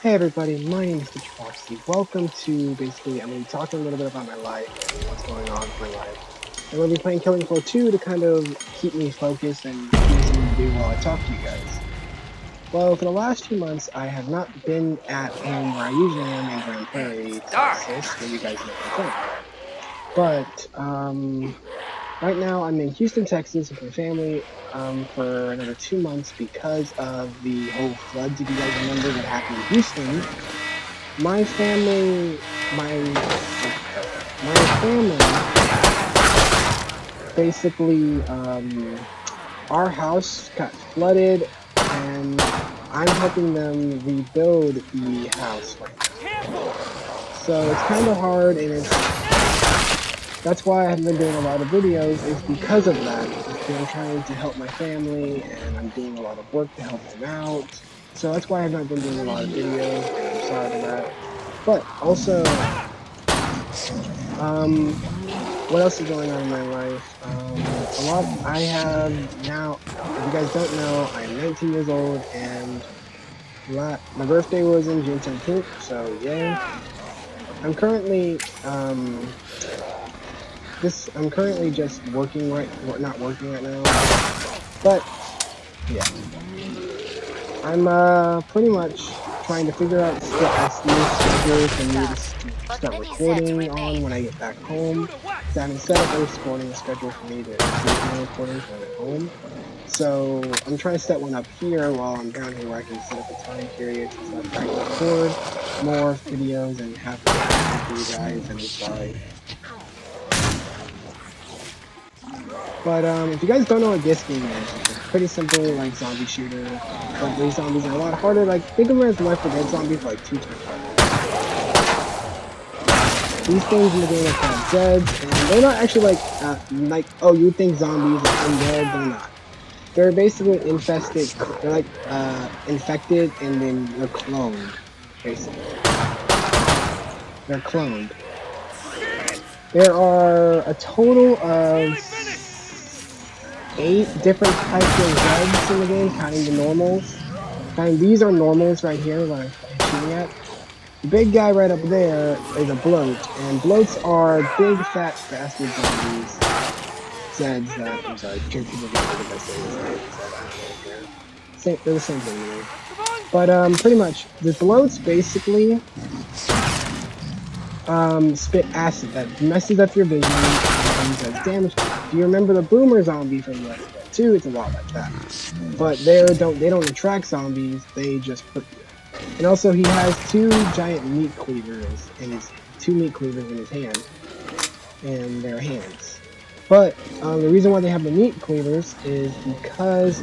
Hey everybody, my name is Patriarch. Welcome to basically, I'm going to be talking a little bit about my life and what's going on in my life. And we'll be playing Killing Floor 2 to kind of keep me focused and give me something to do while I talk to you guys. Well, for the last 2 months, I have not been at home where I usually am in Grand Prairie, Texas, where you guys know I'm from. But, right now I'm in Houston, Texas with my family for another 2 months because of the whole floods, if you guys remember what happened in Houston. My family, my family, basically, our house got flooded, and I'm helping them rebuild the house right now. So it's kind of hard, and that's why I haven't been doing a lot of videos, is because of that. Because I'm trying to help my family, and I'm doing a lot of work to help them out. So that's why I've not been doing a lot of videos, and I'm sorry for that. But also, what else is going on in my life? I have now, if you guys don't know, I'm 19 years old, and my birthday was in June 17th, so yay. I'm currently, I'm currently just working not working right now, but, yeah. I'm, pretty much trying to figure out a new schedule for me to start recording on when I get back home. So I haven't set up a recording schedule for me to do my recordings when I'm at home. So I'm trying to set one up here while I'm down here where I can set up a time period so that I can record more videos and have for you guys, and I'm sorry. But if you guys don't know what this game is, it's a pretty simple like zombie shooter. But these zombies are a lot harder. Like think of them as Left 4 Dead zombies, but like 2 times harder. These things in the game are called Zeds, and they're not actually like oh, you would think zombies are undead. They're not. They're basically infested. They're like infected, and then they're cloned. Basically, they're cloned. There are a total of 8 different types of Zeds in the game, counting the normals. And these are normals right here, what I'm shooting at. The big guy right up there is a bloat, and bloats are big, fat bastard zombies. Zeds that, I'm sorry, people get rid of us saying Zed, I don't really care. They're the same thing to me. But, pretty much, the bloats basically, spit acid that messes up your vision and does damage. If you remember the boomer zombie from Left 4 Dead 2, it's a lot like that. But they don't attract zombies, they just hurt you. And also he has 2 giant meat cleavers in his hand. And their hands. But the reason why they have the meat cleavers is because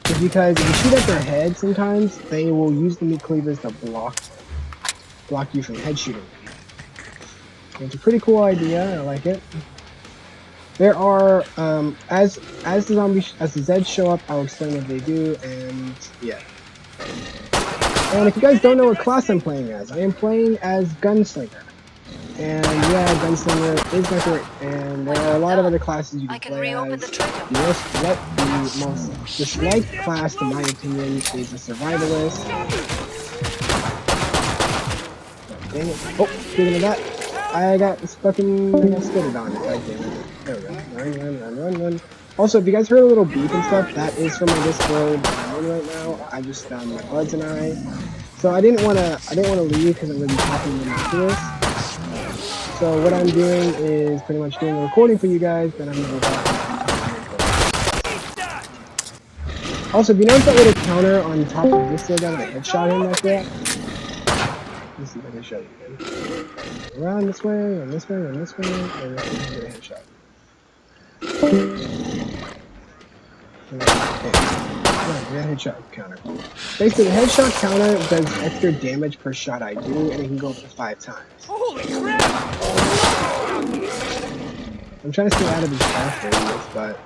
if you shoot at their head sometimes, they will use the meat cleavers to block you from head shooting. It's a pretty cool idea. I like it. There are as the Zeds show up, I'll explain what they do, and yeah. And if you guys don't know what class I'm playing as, I am playing as Gunslinger. And yeah, Gunslinger is my favorite, and there are a lot of other classes you can play as. The most disliked class, in my opinion, is a Survivalist. Dang it. Oh, speaking of that, I got spitted on it. God damn it. There we go. Run. Also, if you guys heard a little beep and stuff, that is from my Discord right now. I just, my buds and I. So I didn't wanna leave because I'm gonna be talking into this. So what I'm doing is pretty much doing a recording for you guys, then I'm gonna go back. Also, if you notice that little counter on top of this guy that I headshot him like that, let's see if I can show you again. Around this way, and this way, and this way, and this way, get a headshot. Okay. Headshot counter. Basically, the headshot counter does extra damage per shot I do, and it can go up to 5 times. Holy crap! I'm trying to stay out of his path radius, but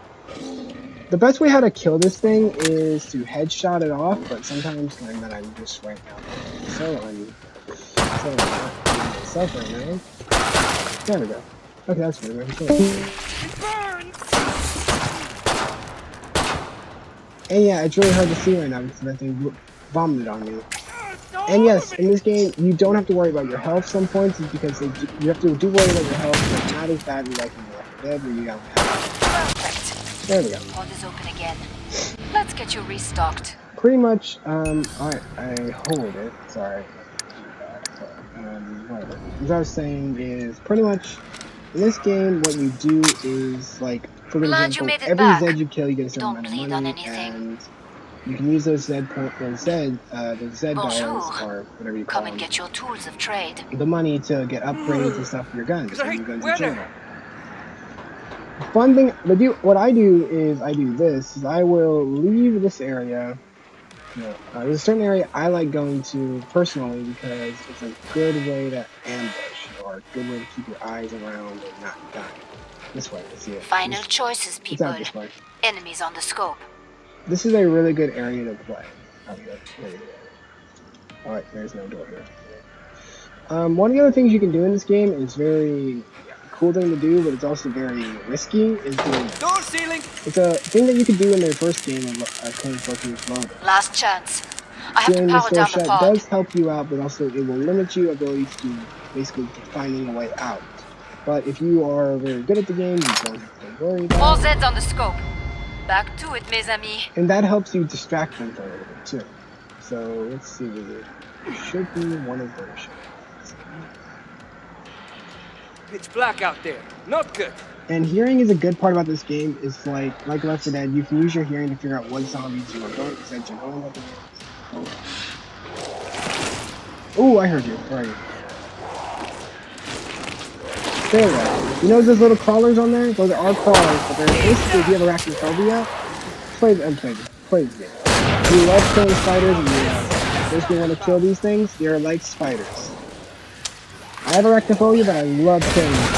the best way how to kill this thing is to headshot it off, but sometimes I'm just right now. So I'm not myself right now. There we go. Okay, that's good. It burns! And yeah, it's really hard to see right now because that thing vomited on me. And yes, in this game, you don't have to worry about your health some points, is because you have to do worry about your health, but not as badly like in Left 4 Dead, where you don't have. Perfect. There we go. Pod is open again. Let's get you restocked. Pretty much, alright, I hold it. Sorry. Whatever. As I was saying is, pretty much, in this game, what you do is, like, for example, every Zed you kill, you get a certain amount of money, and you can use those Zed dollars, or whatever you call them. Come and get your tools of trade. The money to get upgrades and stuff for your guns, and your guns in general. Fun thing, what I do is I do this, is I will leave this area. There's a certain area I like going to personally because it's a good way to ambush, or a good way to keep your eyes around and not die. This way, let's see it. Final choices, people. It's out this way. Enemies on the scope. This is a really good area to play. Alright, there's no door here. One of the other things you can do in this game is very cool thing to do, but it's also very risky, is doing this. Door ceiling! It's a thing that you could do in their first game of Code Loading. Last chance. I have Doing to power down the pod. does help you out, but also it will limit your ability to basically finding a way out. But if you are very good at the game, you don't have to worry about All Zeds on the scope. Back to it, mes amis. And that helps you distract them for a little bit too. So let's see, there should be one of those. Pitch black out there. Not good. And hearing is a good part about this game. Is like Left 4 Dead, you can use your hearing to figure out what zombies you are going to set your own weapons. Ooh, I heard you. Where are you? There we go. You know those little crawlers on there? Those are crawlers, but they're basically, if you have arachnophobia, play this game. If you love killing spiders and you basically want to kill these things, they're like spiders. I have arachnophobia, but I love killing them.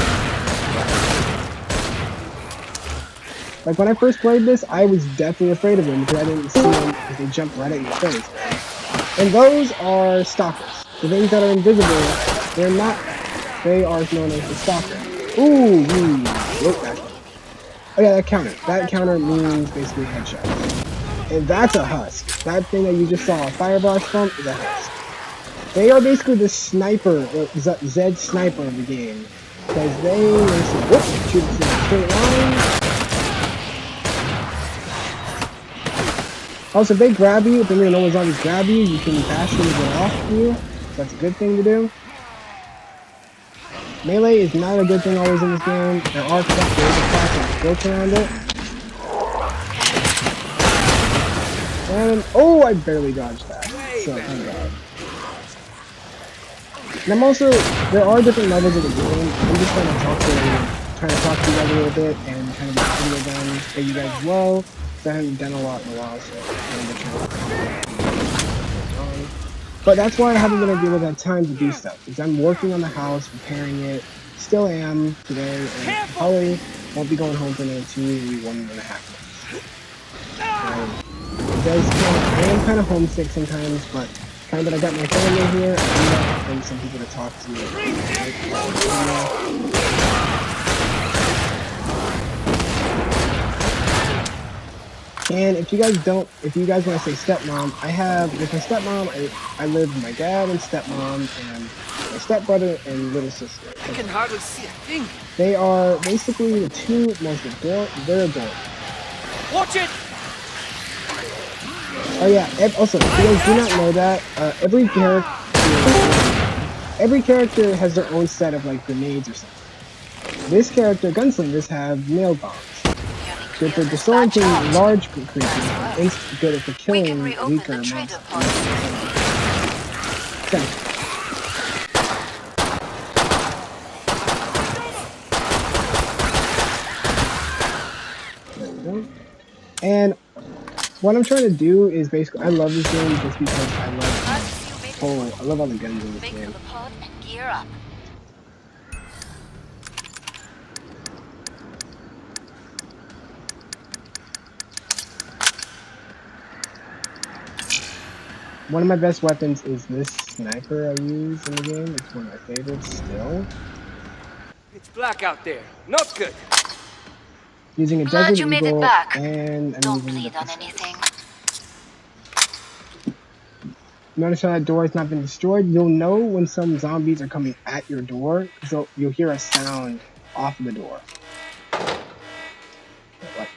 Like when I first played this, I was definitely afraid of them because I didn't see them because they jumped right at your face. And those are stalkers. The things that are invisible, they're not. They are known as the stalker. Ooh, oh yeah, that counter. That counter means basically headshot. And that's a husk. That thing that you just saw a fireball from is a husk. They are basically the sniper, Zed sniper of the game. Because they shoot in a straight line. Also, if they grab you, if they know when zombies grab you, you can bash them and get off you. That's a good thing to do. Melee is not a good thing always in this game. There are stuff, there is a class built around it. And, oh, I barely dodged that. So, thank God. And I'm also, there are different levels of the game. I'm just trying to talk to you guys a little bit and kind of get video done for you guys as well. Because I haven't done a lot in a while, so but that's why I haven't been able to have time to do stuff. Because I'm working on the house, repairing it. Still am today, and probably won't be going home for another 1.5 months. I am kind of homesick sometimes, but kind of I got my family here, and some people to talk to. And if you guys want to say stepmom, with my stepmom, I live with my dad and stepmom and my stepbrother and little sister. I can hardly see a thing. They are basically the two most adorable. They're adorable. Watch it! Oh yeah, also, if you guys do not know that, every character has their own set of like grenades or something. This character, gunslingers, have nail bombs. Good for disorienting large creatures, and good for killing weaker monsters. Okay. There we go. And what I'm trying to do is basically, I love this game just because I love all the guns in this game. One of my best weapons is this sniper I use in the game. It's one of my favorites still. It's black out there. Not good. Using a Desert Eagle, and I'm Don't using bleed on anything. Notice how that door has not been destroyed? You'll know when some zombies are coming at your door, because you'll hear a sound off of the door. Like,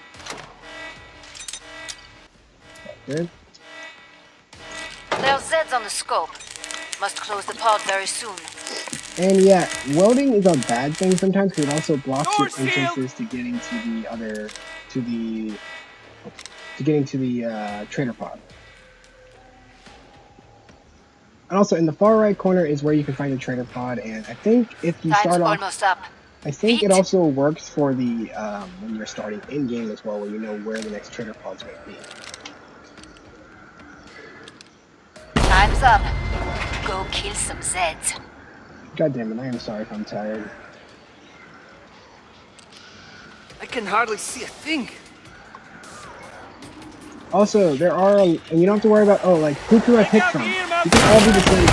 good. There's Zeds on the scope. Must close the pod very soon. And yeah, welding is a bad thing sometimes because it also blocks your Door sealed. entrances to getting to the other, to getting to the trader pod. And also in the far right corner is where you can find the trader pod. And I think if you Time's start off, almost up. I think it Feet. also works for the when you're starting in game as well, where you know where the next trader pod's going to be. Time's up. Go kill some Zeds. God damn it! I am sorry if I'm tired. I can hardly see a thing. Also, there are, and you don't have to worry about, oh, like, who can I pick from? You can all be the same.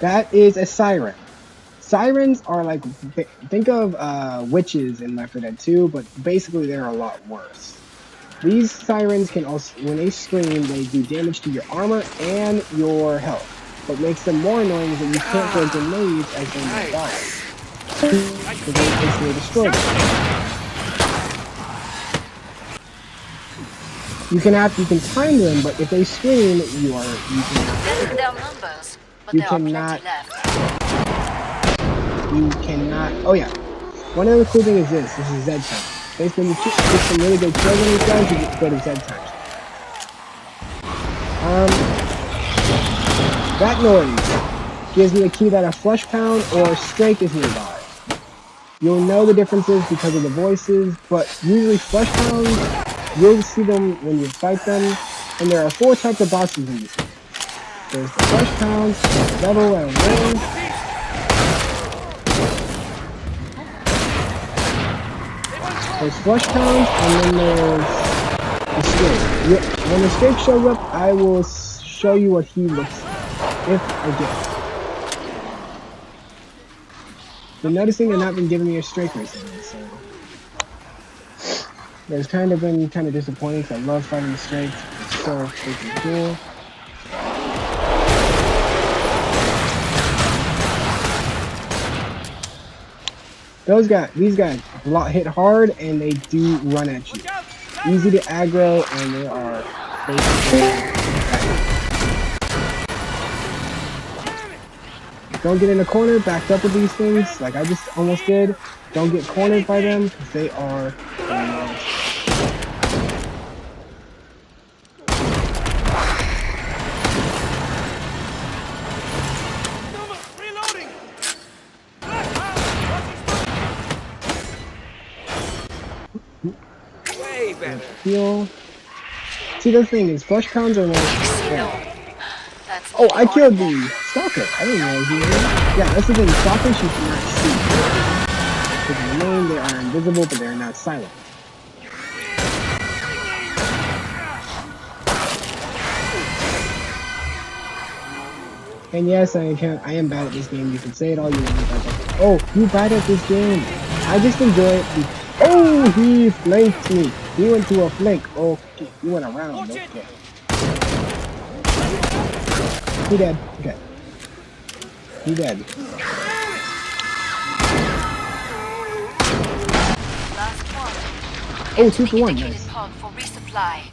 That is a siren. Sirens are like, think of witches in Left 4 Dead 2, but basically they're a lot worse. These sirens can also, when they scream, they do damage to your armor and your health. What makes them more annoying is that you can't throw grenades as they move by. Because they basically destroy them. You can time them, but if they scream, you Their numbers, but there are plenty left. You cannot. Oh yeah, one other cool thing is this. This is Z time. Basically, when you get some really good kills on these guys, you go to Z time. That noise gives me a key that a flush pound or strake is nearby. You'll know the differences because of the voices, but usually flush pounds, you'll see them when you fight them, and there are 4 types of bosses in this game. There's the flesh pounds, the devil, and a ring. There's flesh pounds, and then there's the snake. When the snake shows up, I will show you what he looks like, if I get it. Been noticing they've not been giving me a strike recently, so it's been kind of disappointing because I love fighting the strikes. It's so freaking cool. These guys hit hard and they do run at you. Easy to aggro and they are basically. Don't get in a corner, backed up with these things, like I just almost did. Don't get cornered by them, because they are Reloading. Way better. heal. See, the thing is, flesh pounds are like. Yeah. That's Oh, I killed the stalker. I didn't know he was here. Yeah, that's the thing. Stalkers you cannot see. Because in the name, they are invisible, but they are not silent. And yes, I am bad at this game. You can say it all you want. Like, oh, you bad at this game. I just enjoy it. Oh, he flanked me. He went to a flank. Okay, he went around. Okay. He dead. Okay. He dead. Last one. Oh, 2 for 1. Nice. Pod for resupply.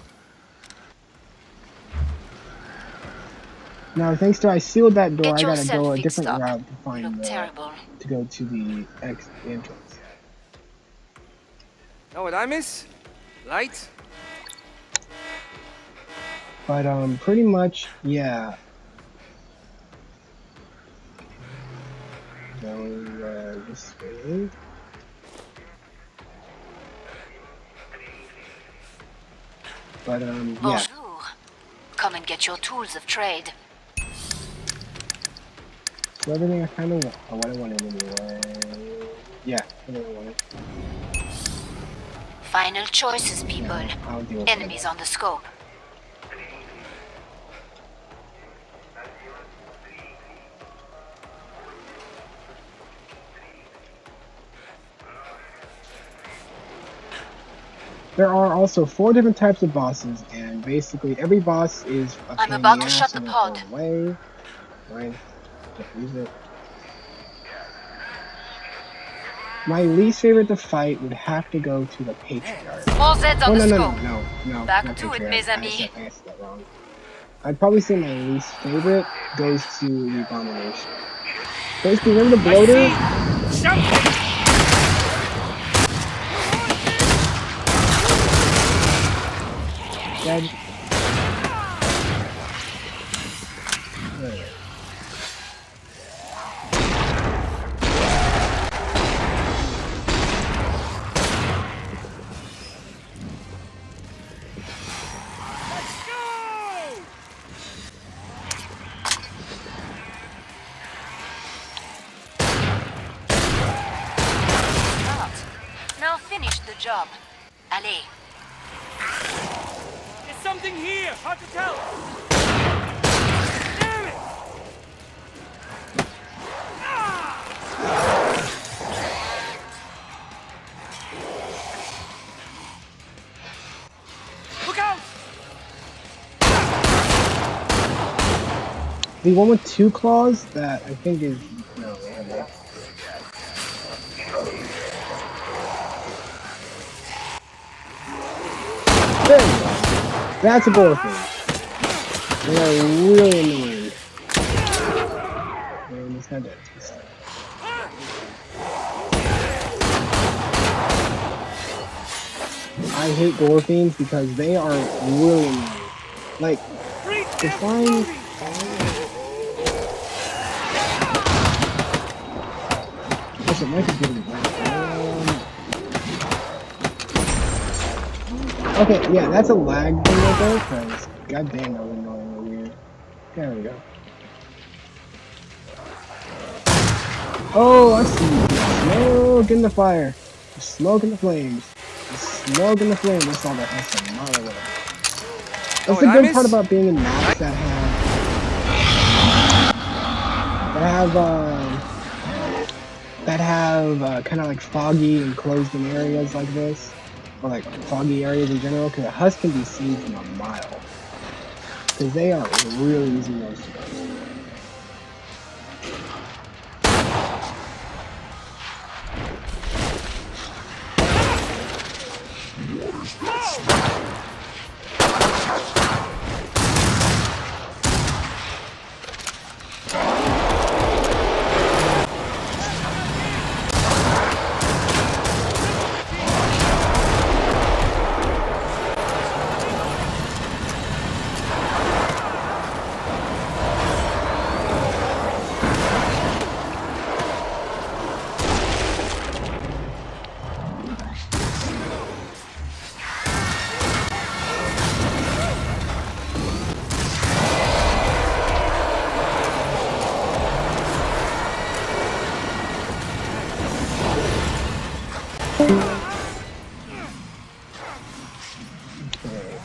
Now, thanks to I sealed that door, Get I gotta yourself go a fixed different up. route to find Look terrible. to go to the entrance. Know what I miss? Light? But pretty much, yeah. Going this way. But yeah. Bonjour. Come and get your tools of trade. So everything I kind of want. Oh, what I wanted anyway. Yeah, everything I wanted. Final choices, people. Yeah, I'll deal with Enemies on the scope. There are also 4 different types of bosses, and basically every boss is a I'm pain in about the to ass shut the in their pod. own way. Fine, can't use it. My least favorite to fight would have to go to the patriarch. All Zeds on Oh the no, scope. Back not to it, patriarch. mes I amis. said that wrong. I'd probably say my least favorite goes to the abomination. Basically, remember the I bloater? see something. Dead. Smart. Now finish the job. Allez. There's something here. Hard to tell. Damn it! Look out! The one with 2 claws that I think is no. There we go. That's a Gorfin. They are really annoying. And he's not dead. I hate Gorfins because they are really annoying. Like, to find... Listen, my computer is okay, yeah, that's a lag thing right there, because goddamn that was annoying over here. There we go. Oh, I see you. Smoke in the fire. The smoke in the flames. The smoke in the flames. That's all that has to mile away. That's the good part about being in maps that have kind of like foggy and closed in areas like this, or like foggy areas in general, because a husk can be seen from a mile. Because they are really easy most of those.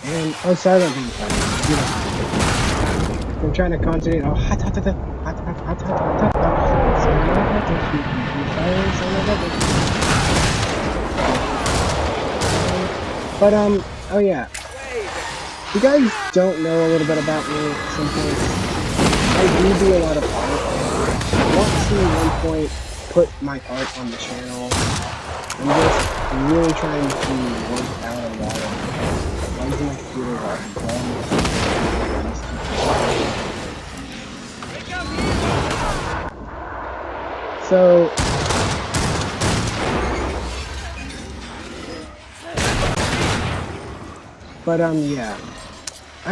And oh, sorry about being funny. I'm trying to concentrate. Oh, hot. But oh yeah. If you guys don't know a little bit about me at some point, I do a lot of art. I want to at one point put my art on the channel. I'm just really trying to work out a lot of bugs in my computer while I'm drawing. So but yeah. I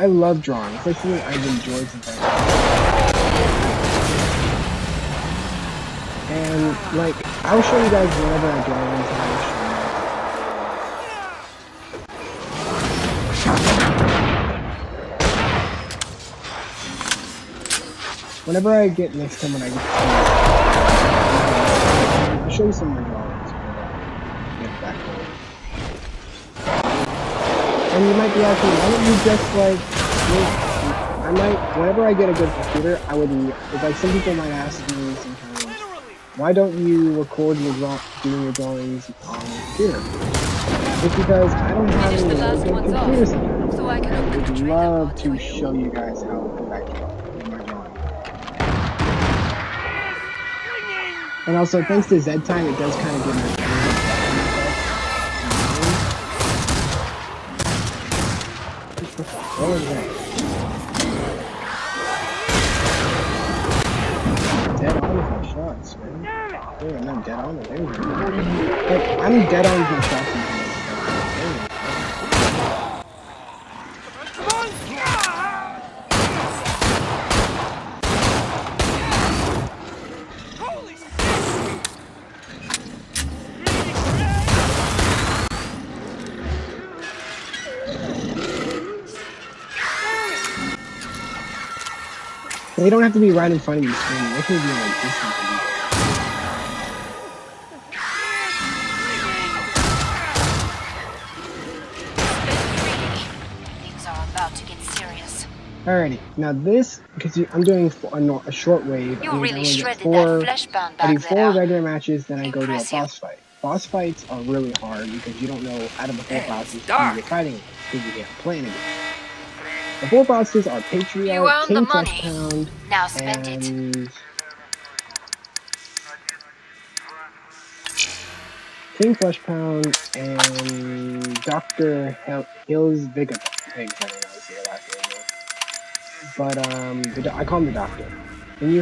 love drawing. It's like something I've enjoyed since I was. And like I'll show you guys whenever I draw one time. Whenever I get next time when I get to I'll show you some of my drawings whenever I get back to it. And you might be asking, why don't you just like, I might, whenever I get a good computer, I would, like some people might ask me sometimes, why don't you record your doing your drawings on your computer? It's because I don't have Finish any the really last good ones computer off, skills. so I can I hook the would trigger love mod to for you. show you guys how good I draw with my drawing. And also, thanks to Z time, it does kind of give my fingers a buffering effect. What was that? Dead on with my shots, man. Yeah, I'm not dead on with anything. Like, I'm dead on with my shots and things. Come on! Holy shit! They don't have to be right in front of you screaming. They can be like distant from you. Things are about to get serious. Alrighty, now this, because I'm doing a short wave, You I mean, I really only get shredded that four, fleshbound I do back 4 there. regular matches, then I go to a Impressive. boss fight. Boss fights are really hard because you don't know out of the 4 Man, bosses it's who dark. you're fighting against, because you can't plan against. The 4 bosses are You Patriarch, earned the King money. Fleshpound, Now spend it. and King Fleshpound and Dr. Hills Vigga. I don't know how to say the last name though. But I call him the Doctor. Then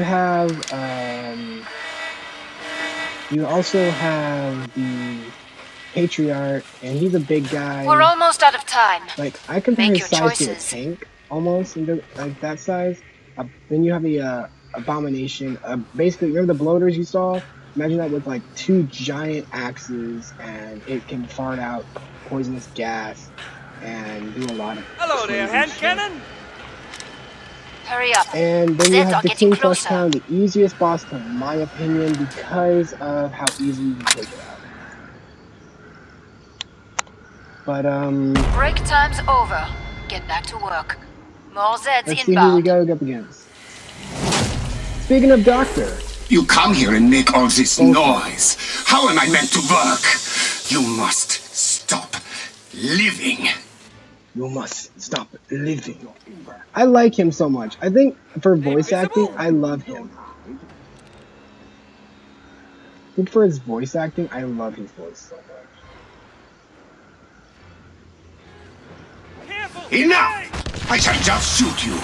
you also have the Patriarch, and he's a big guy. We're almost out of time. Like, I compare Make his your size to a choices. tank, almost, like that size. Then you have the Abomination. Basically, remember the bloaters you saw? Imagine that with like 2 giant axes, and it can fart out poisonous gas and do a lot of Hello there, crazy hand shit. cannon! Hurry up. And then you Zeds have are the getting King Flesh closer. Pound, the easiest boss to my opinion because of how easily you take it out. But Break time's over. Get back to work. More Zeds let's see who we inbound. go up against. Speaking of Doctor, You come here and make all this noise. How am I meant to work? You must stop living. you must stop living. I like him so much. I think for voice acting, I love him. I think for his voice acting, I love his voice so much. Careful! Enough! I shall just shoot you.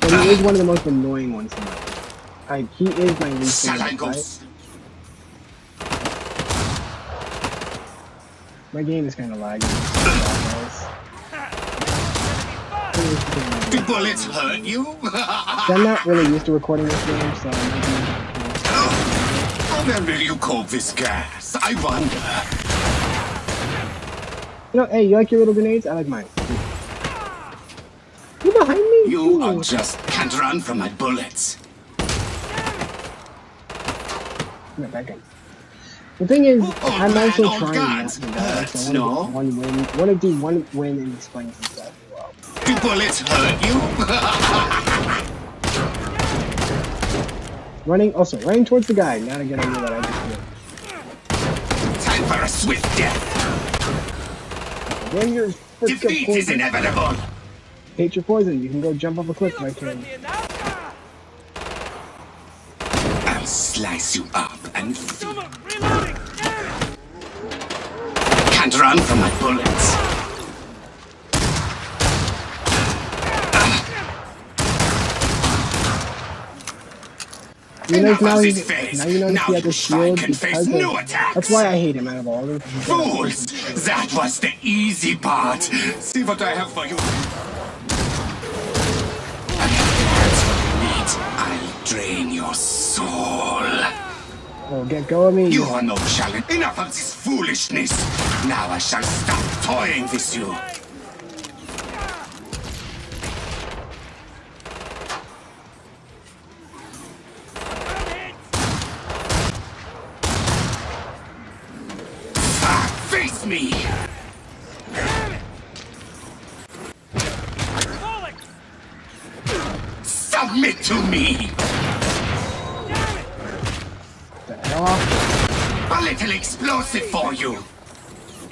But he is one of the most annoying ones to me. Like, he is my least Shall I favorite go? fight. My game is kind of laggy. The bullets hurt you? I'm not really used to recording this game, so I might be, How then will you cope with gas? I wonder. hey, you like your little grenades? I like mine. You're behind me? You are just can't run from my bullets. Not that gun. The thing is, I'm man, also old trying not guns to die, so I hurts, want to get one win. I want to do one win and explain some stuff as well. The bullets hurt you? Running towards the guy. Not a good idea that I just did. Time for a swift death. Then you're Defeat is poison. inevitable. Hate your poison. You can go jump off a cliff if I can. I'll slice you up and Reloading! can't run from my bullets. You know, Enough now of you this phase. notice Now he has you a shield can face because new of, attacks. that's why I hate him out of all of them. Fools! That was the easy part. See what I have for you. That's what you need. I'll drain your soul. Oh, get go of me. You are no challenge. Enough of this foolishness. Now I shall stop toying with you. Face me! Submit to me! The hell off. A little explosive for you.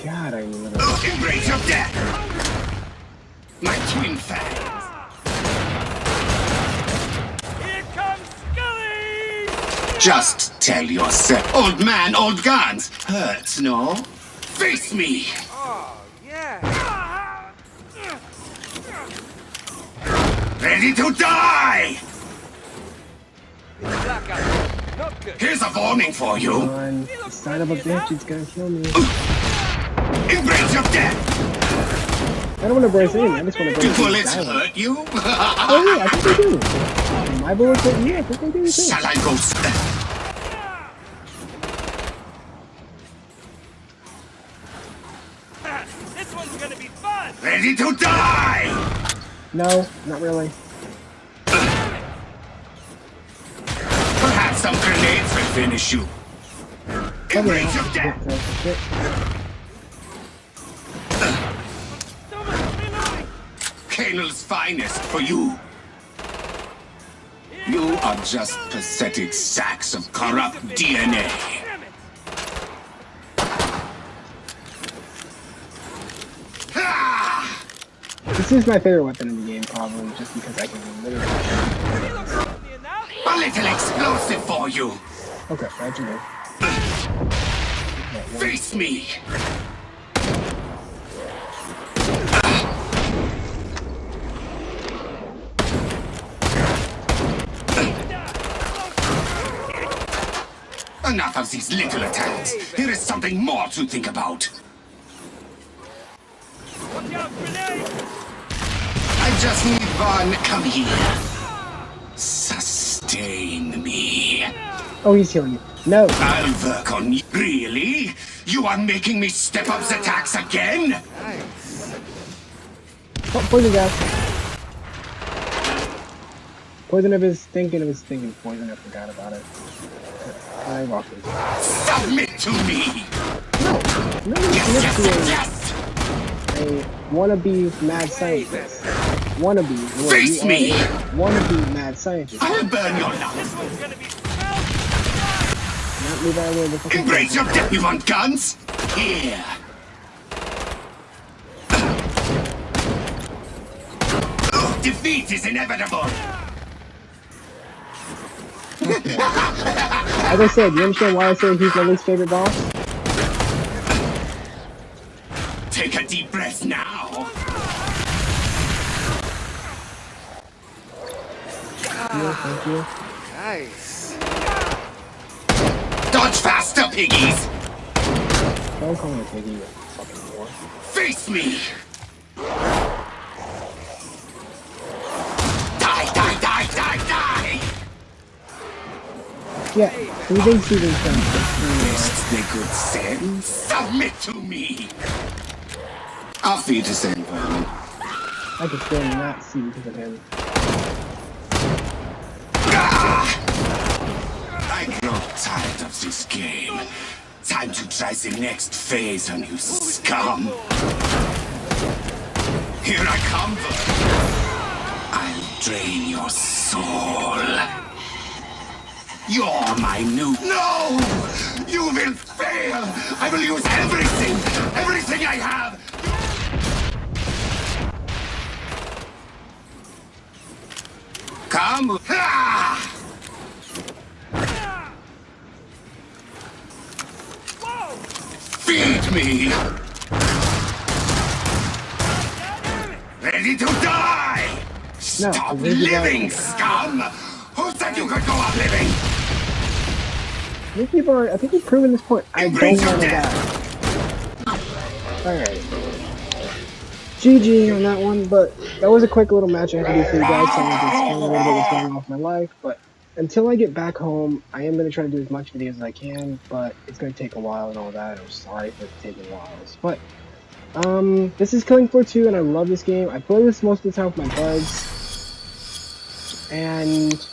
God, I knew it. Embrace your death. My twin fangs. Here comes Scully! Just tell yourself, old man, old guns. Hurts, no? Face me. Oh, yeah. Ready to die. Blackout. Not good. Here's a warning for you. Come on, son of a bitch, it's gonna kill me. Embrace your death. I don't want to brace in, I just want to Do brace in bullets silence. hurt you? Oh yeah, I think they do. My bullets hurt you, I think they do too. Shall I go? This one's gonna be fun! Ready to die. No, not really. Perhaps some grenades will finish you. Probably Embrace your not. death. Shit. Reloading! Kanel's finest for you. You are just pathetic sacks of corrupt DNA. Damn it! Ah! This is my favorite weapon in the game, probably, just because I can literally... He looks healthy enough! A little explosive for you. Okay, glad you know. Face me. Enough of these little attacks. Here is something more to think about. Watch out, grenade! I just need one. Come here. Sustain me. Oh, he's healing you. No! I'll work on you. Really? You are making me step up the tax again? Oh, poison gas. Poison of his thinking poison, I forgot about it. I lost it. Submit to me. No, Yes, submit yes, to yes. a wannabe mad scientist. Wannabe. Well, Face you me. are a wannabe mad scientist. I'll burn your This lungs. one's gonna be Not me that way, the fucking Embrace your death. You want guns? Here. Defeat is inevitable. As I said, you understand why I say he's my least favorite boss? Take a deep breath now. Yeah, thank you. nice. Dodge faster, piggies. Don't call me a piggy, you fucking whore. Face me. Die, die, die, die, die. Yeah, he thinks he was done. Best they could send. Submit to me. I'll feed the same vermin. I could still not see because of him. Ah! I grow tired of this game. Time to try the next phase on you scum. Here I come. I'll drain your soul. You're my new... No! You will fail! I will use everything! Everything I have! Come! Ah! Whoa! Feed me! Ready to die! Stop I'm ready to die. living, scum! Who said you could go on living? I think you've proven this point. I don't Embrace your want to death. die. Alright. GG on that one, but that was a quick little match I had to do for you guys, so I'm going to explain a little bit what's going on with my life, but until I get back home, I am going to try to do as much videos as I can, but it's going to take a while and all that. I'm sorry for it taking a while. But, this is Killing Floor 2, and I love this game. I play this most of the time with my buds, and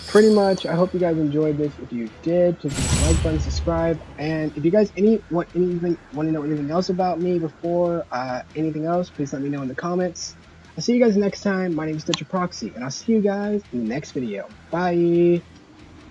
pretty much, I hope you guys enjoyed this. If you did, please hit the like button, subscribe, and if you guys want to know anything else about me before anything else, please let me know in the comments. I'll see you guys next time. My name is Proxy, and I'll see you guys in the next video. Bye!